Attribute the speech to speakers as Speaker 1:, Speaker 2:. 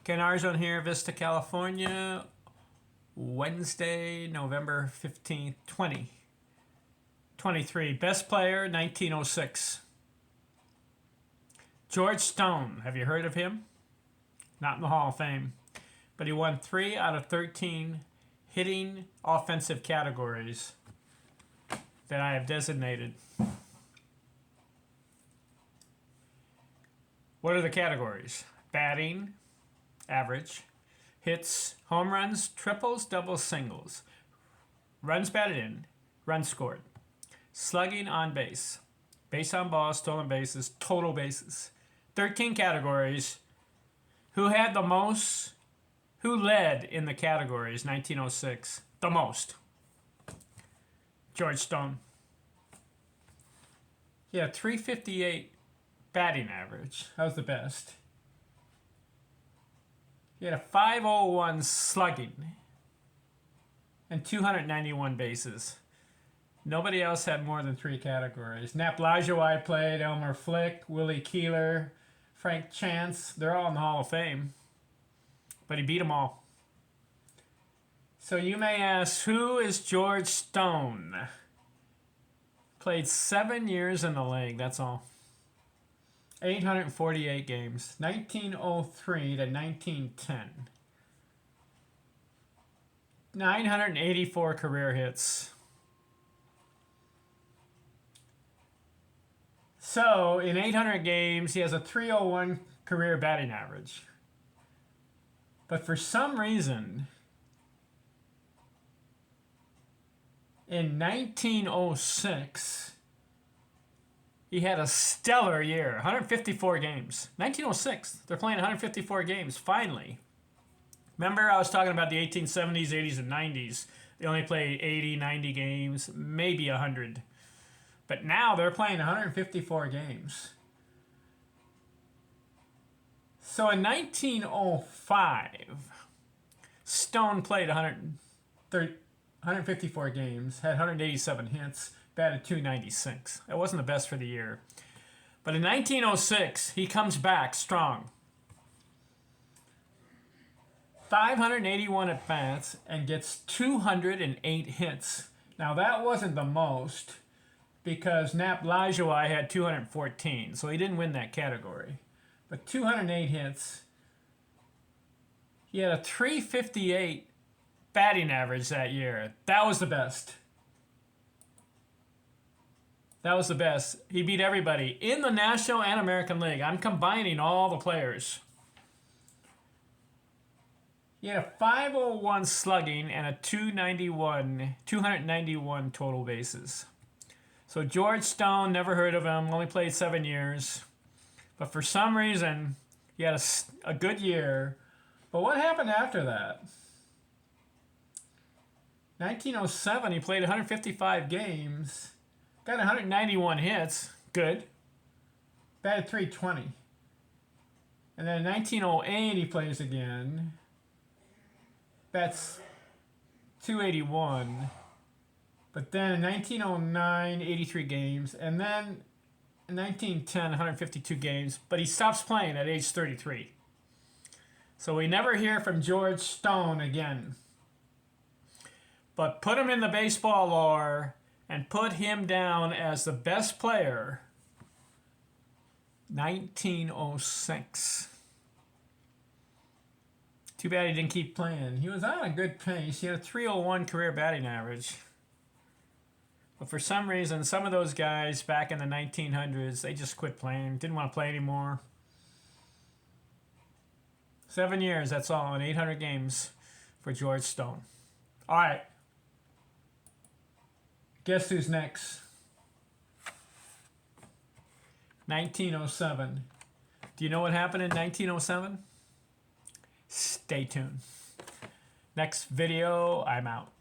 Speaker 1: Ken Arzon here, Vista, California. Wednesday, November 15th, 2023. Best player, 1906. George Stone. Have you heard of him? Not in the Hall of Fame. But he won 3 out of 13 hitting offensive categories that I have designated. What are the categories? Batting, average, hits, home runs, triples, doubles, singles, runs batted in, runs scored, slugging on base, base on balls, stolen bases, total bases. 13 categories. Who had the most? Who led in the categories 1906? The most. George Stone. He had 358 batting average. That was the best. He had a 501 slugging and 291 bases. Nobody else had more than 3 categories. Nap Lajoie played, Elmer Flick, Willie Keeler, Frank Chance. They're all in the Hall of Fame. But he beat them all. So you may ask, who is George Stone? Played 7 years in the league, that's all. 848 games, 1903 to 1910. 984 career hits. So, in 800 games, he has a 301 career batting average. But for some reason, in 1906, he had a stellar year, 154 games. 1906, they're playing 154 games, finally. Remember I was talking about the 1870s, 80s, and 90s. They only played 80, 90 games, maybe 100. But now they're playing 154 games. So in 1905, Stone played 154 games, had 187 hits, batted .296. That wasn't the best for the year. But in 1906, he comes back strong. 581 at-bats and gets 208 hits. Now, that wasn't the most because Nap Lajoie had 214, so he didn't win that category. But 208 hits. He had a 358 batting average that year. That was the best. That was the best. He beat everybody in the National and American League. I'm combining all the players. He had a 501 slugging and a 291 total bases. So George Stone, never heard of him, only played 7 years. But for some reason, he had a good year. But what happened after that? 1907, he played 155 games. Got 191 hits. Good. Batted .320. And then in 1908, he plays again. Bats .281. But then in 1909, 83 games. And then in 1910, 152 games. But he stops playing at age 33. So we never hear from George Stone again. But put him in the baseball lore and put him down as the best player, 1906. Too bad he didn't keep playing. He was on a good pace. He had a 301 career batting average. But for some reason, some of those guys back in the 1900s, they just quit playing, didn't want to play anymore. 7 years, that's all, in 800 games for George Stone. All right. Guess who's next? 1907. Do you know what happened in 1907? Stay tuned. Next video, I'm out.